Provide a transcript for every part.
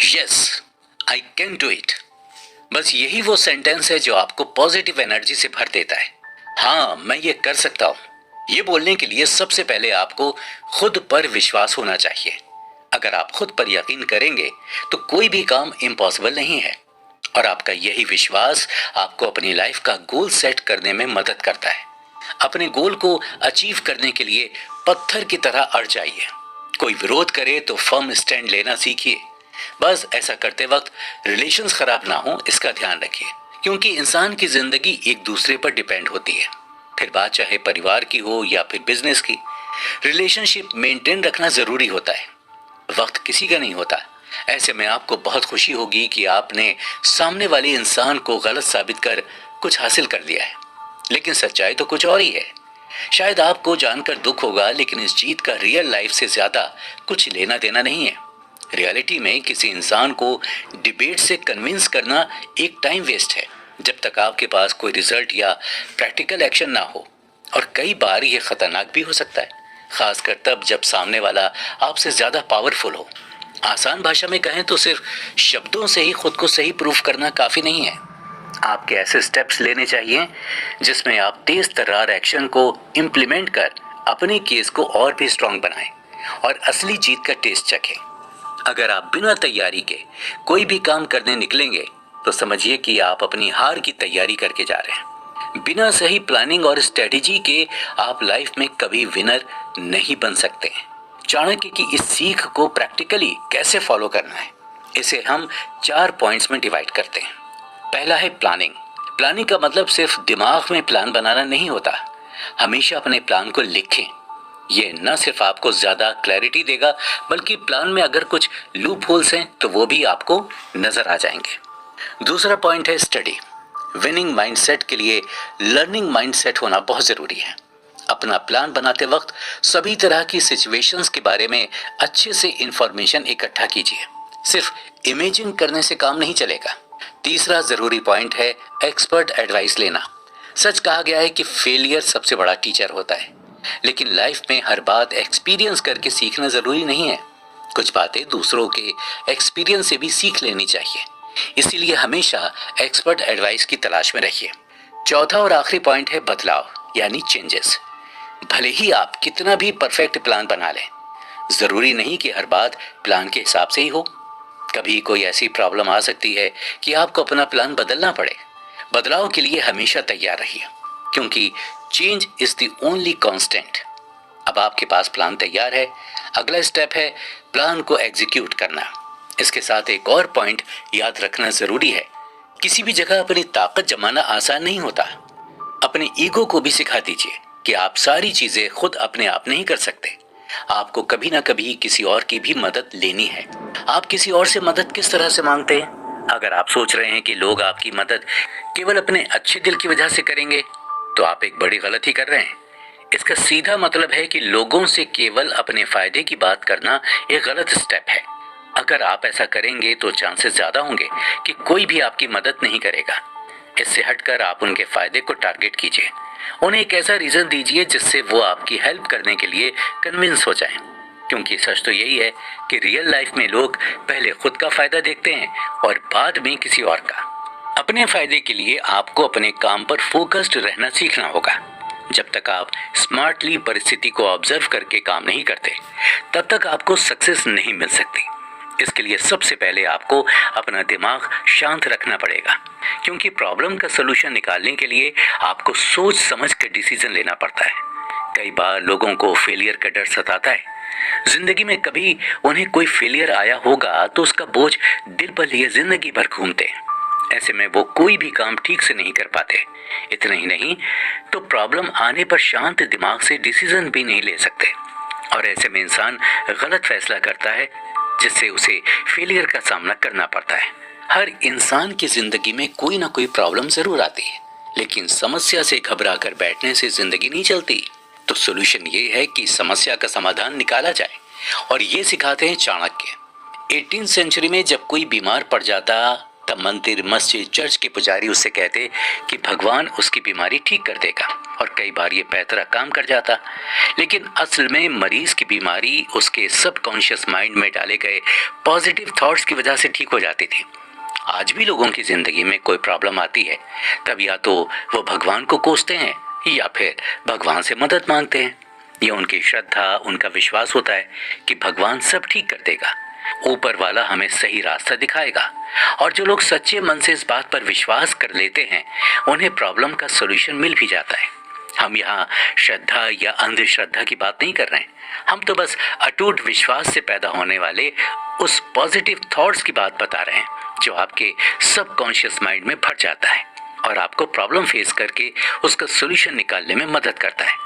Yes, I can do it. बस यही वो सेंटेंस है जो आपको पॉजिटिव एनर्जी से भर देता है। हाँ, मैं ये कर सकता हूँ। ये बोलने के लिए सबसे पहले आपको खुद पर विश्वास होना चाहिए। अगर आप खुद पर यकीन करेंगे तो कोई भी काम इम्पॉसिबल नहीं है। और आपका यही विश्वास आपको अपनी लाइफ का गोल सेट करने में मदद करता है। अपने गोल को अचीव करने के लिए पत्थर की तरह अड़ जाइए। कोई विरोध करे तो फर्म स्टैंड लेना सीखिए। बस ऐसा करते वक्त रिलेशंस खराब ना हो, इसका ध्यान रखिए, क्योंकि इंसान की जिंदगी एक दूसरे पर डिपेंड होती है। फिर बात चाहे परिवार की हो या फिर बिजनेस की, रिलेशनशिप मेंटेन रखना जरूरी होता है। वक्त किसी का नहीं होता। ऐसे में आपको बहुत खुशी होगी कि आपने सामने वाले इंसान को गलत साबित कर कुछ हासिल कर लिया है। लेकिन सच्चाई तो कुछ और ही है। शायद आपको जानकर दुख होगा, लेकिन इस जीत का रियल लाइफ से ज्यादा कुछ लेना देना नहीं है। रियलिटी में किसी इंसान को डिबेट से कन्विंस करना एक टाइम वेस्ट है, जब तक आपके पास कोई रिजल्ट या प्रैक्टिकल एक्शन ना हो। और कई बार ये खतरनाक भी हो सकता है, खासकर तब जब सामने वाला आपसे ज्यादा पावरफुल हो। आसान भाषा में कहें तो सिर्फ शब्दों से ही खुद को सही प्रूफ करना काफी नहीं है। आपके ऐसे स्टेप्स लेने चाहिए जिसमें आप तेज तर्रार एक्शन को इम्प्लीमेंट कर अपने केस को और भी स्ट्रांग बनाएं और असली जीत का टेस्ट चखें। अगर आप बिना तैयारी के कोई भी काम करने निकलेंगे तो समझिए कि आप अपनी हार की तैयारी करके जा रहे हैं। बिना सही प्लानिंग और स्ट्रेटेजी के आप लाइफ में कभी विनर नहीं बन सकते। चाणक्य की इस सीख को प्रैक्टिकली कैसे फॉलो करना है, इसे हम 4 पॉइंट्स में डिवाइड करते हैं। पहला है प्लानिंग। प्लानिंग का मतलब सिर्फ दिमाग में प्लान बनाना नहीं होता। हमेशा अपने प्लान को लिखें। ये न सिर्फ आपको ज्यादा क्लैरिटी देगा, बल्कि प्लान में अगर कुछ लूप होल्स हैं तो वो भी आपको नजर आ जाएंगे। दूसरा पॉइंट है स्टडी। विनिंग माइंडसेट के लिए लर्निंग माइंडसेट होना बहुत जरूरी है। अपना प्लान बनाते वक्त सभी तरह की सिचुएशंस के बारे में अच्छे से इंफॉर्मेशन इकट्ठा कीजिए। सिर्फ इमेजिन करने से काम नहीं चलेगा। तीसरा जरूरी पॉइंट है एक्सपर्ट एडवाइस लेना। सच कहा गया है कि फेलियर सबसे बड़ा टीचर होता है, लेकिन लाइफ में हर बात एक्सपीरियंस करके सीखना जरूरी नहीं है। कुछ बातें दूसरों के एक्सपीरियंस से भी सीख लेनी चाहिए। इसीलिए हमेशा एक्सपर्ट एडवाइस की तलाश में रहिए। चौथा और आखिरी पॉइंट है बदलाव, यानी चेंजेस। भले ही आप कितना भी परफेक्ट प्लान बना लें, जरूरी नहीं कि हर बात प्लान के हिसाब से ही हो। कभी कोई ऐसी प्रॉब्लम आ सकती है कि आपको अपना प्लान बदलना पड़े। बदलाव के लिए हमेशा तैयार रहिए, क्योंकि change is the only constant. अब आपके पास प्लान तैयार है, अगला स्टेप है प्लान को एग्जीक्यूट करना। इसके साथ एक और पॉइंट याद रखना जरूरी है। किसी भी जगह अपनी ताकत जमाना आसान नहीं होता। अपने ईगो को भी सिखा दीजिए कि आप सारी चीजें खुद अपने आप नहीं कर सकते। आपको कभी ना कभी किसी और की भी मदद लेनी है। आप किसी और से मदद किस तरह से मांगते हैं? अगर आप सोच रहे हैं कि लोग आपकी मदद केवल अपने अच्छे दिल की वजह से करेंगे, तो आप एक बड़ी गलती कर रहे हैं। इसका सीधा मतलब है कि लोगों से केवल अपने फायदे की बात करना एक गलत स्टेप है। अगर आप ऐसा करेंगे तो चांसेस ज्यादा होंगे कि कोई भी आपकी मदद नहीं करेगा। इससे हटकर आप उनके फायदे को टारगेट कीजिए। उन्हें एक ऐसा रीजन दीजिए जिससे वो आपकी हेल्प करने के लिए कन्विंस हो जाएं। क्योंकि सच तो यही है कि रियल लाइफ में लोग पहले खुद का फायदा देखते हैं और बाद में किसी और का। अपने फायदे के लिए आपको अपने काम पर फोकस्ड रहना सीखना होगा। जब तक आप स्मार्टली परिस्थिति को ऑब्जर्व करके काम नहीं करते, तब तक आपको सक्सेस नहीं मिल सकती। इसके लिए सबसे पहले आपको अपना दिमाग शांत रखना पड़ेगा, क्योंकि प्रॉब्लम का सलूशन निकालने के लिए आपको सोच समझ कर डिसीजन लेना पड़ता है। कई बार लोगों को फेलियर का डर सताता है। जिंदगी में कभी उन्हें कोई फेलियर आया होगा तो उसका बोझ दिल पर लिए जिंदगी भर घूमते हैं। ऐसे में वो कोई भी काम ठीक से नहीं कर पाते। इतना ही नहीं तो प्रॉब्लम आने पर शांत दिमाग से डिसीजन भी नहीं ले सकते, और ऐसे में इंसान गलत फैसला करता है, जिससे उसे फेलियर का सामना करना पड़ता है। हर इंसान की जिंदगी में कोई ना कोई प्रॉब्लम जरूर आती है, लेकिन समस्या से घबरा कर बैठने से जिंदगी नहीं चलती। तो सोल्यूशन ये है कि समस्या का समाधान निकाला जाए, और ये सिखाते हैं चाणक्य। 18वीं सेंचुरी में जब कोई बीमार पड़ जाता तब मंदिर, मस्जिद, चर्च के पुजारी उससे कहते कि भगवान उसकी बीमारी ठीक कर देगा, और कई बार ये पैतरा काम कर जाता। लेकिन असल में मरीज की बीमारी उसके सबकॉन्शियस माइंड में डाले गए पॉजिटिव थॉट्स की वजह से ठीक हो जाती थी। आज भी लोगों की जिंदगी में कोई प्रॉब्लम आती है, तब या तो वो भगवान को कोसते हैं या फिर भगवान से मदद मांगते हैं। ये उनकी श्रद्धा, उनका विश्वास होता है कि भगवान सब ठीक कर देगा, ऊपर वाला हमें सही रास्ता दिखाएगा। और जो लोग सच्चे मन से इस बात पर विश्वास कर लेते हैं, उन्हें प्रॉब्लम का सॉल्यूशन मिल भी जाता है। हम यहाँ श्रद्धा या अंधश्रद्धा की बात नहीं कर रहे हैं, हम तो बस अटूट विश्वास से पैदा होने वाले उस पॉजिटिव थॉट्स की बात बता रहे हैं जो आपके सबकॉन्शियस माइंड में भर जाता है और आपको प्रॉब्लम फेस करके उसका सॉल्यूशन निकालने में मदद करता है।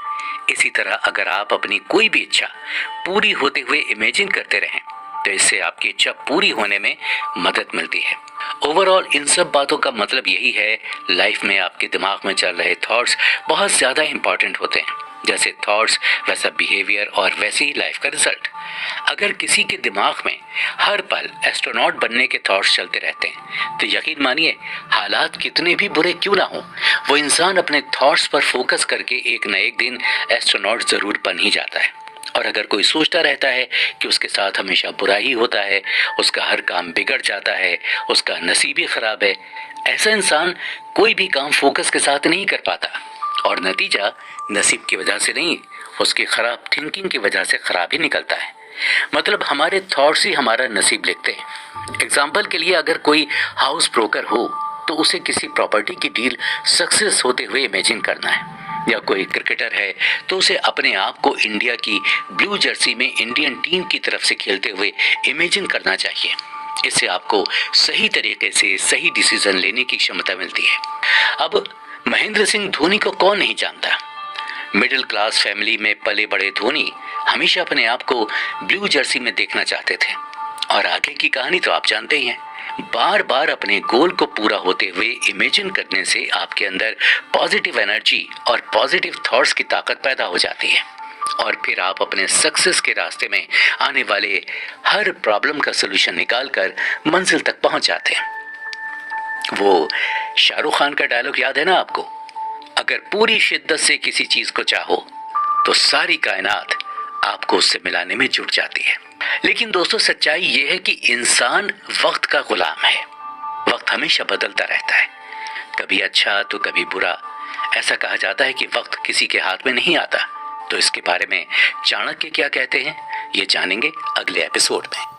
इसी तरह अगर आप अपनी कोई भी इच्छा पूरी होते हुए इमेजिन करते रहें तो इससे आपकी इच्छा पूरी होने में मदद मिलती है। ओवरऑल इन सब बातों का मतलब यही है, लाइफ में आपके दिमाग में चल रहे थॉट्स बहुत ज़्यादा इंपॉर्टेंट होते हैं। जैसे थॉट्स वैसा बिहेवियर और वैसे ही लाइफ का रिजल्ट। अगर किसी के दिमाग में हर पल एस्ट्रोनॉट बनने के थॉट्स चलते रहते हैं तो यकीन मानिए, हालात कितने भी बुरे क्यों ना हो, वो इंसान अपने थॉट्स पर फोकस करके एक न एक दिन एस्ट्रोनॉट ज़रूर बन ही जाता है। और अगर कोई सोचता रहता है कि उसके साथ हमेशा बुरा ही होता है, उसका हर काम बिगड़ जाता है, उसका नसीब ही खराब है, ऐसा इंसान कोई भी काम फोकस के साथ नहीं कर पाता और नतीजा नसीब की वजह से नहीं, उसकी खराब थिंकिंग की वजह से खराब ही निकलता है। मतलब हमारे थॉट्स ही हमारा नसीब लिखते हैं। एग्जाम्पल के लिए अगर कोई हाउस ब्रोकर हो तो उसे किसी प्रॉपर्टी की डील सक्सेस होते हुए इमेजिन करना है, या कोई क्रिकेटर है तो उसे अपने आप को इंडिया की ब्लू जर्सी में इंडियन टीम की तरफ से खेलते हुए इमेजिन करना चाहिए। इससे आपको सही तरीके से सही डिसीजन लेने की क्षमता मिलती है। अब महेंद्र सिंह धोनी को कौन नहीं जानता। मिडिल क्लास फैमिली में पले बड़े धोनी हमेशा अपने आप को ब्लू जर्सी में देखना चाहते थे और आगे की कहानी तो आप जानते ही हैं। बार बार अपने गोल को पूरा होते हुए इमेजिन करने से आपके अंदर पॉजिटिव एनर्जी और पॉजिटिव थॉट्स की ताकत पैदा हो जाती है और फिर आप अपने सक्सेस के रास्ते में आने वाले हर प्रॉब्लम का सलूशन निकालकर मंजिल तक पहुंच जाते हैं। वो शाहरुख खान का डायलॉग याद है ना आपको, अगर पूरी शिद्दत से किसी चीज को चाहो तो सारी कायनात आपको उससे मिलाने में जुट जाती है। लेकिन दोस्तों, सच्चाई ये है कि इंसान वक्त का गुलाम है। वक्त हमेशा बदलता रहता है, कभी अच्छा तो कभी बुरा। ऐसा कहा जाता है कि वक्त किसी के हाथ में नहीं आता। तो इसके बारे में चाणक्य क्या कहते हैं, ये जानेंगे अगले एपिसोड में।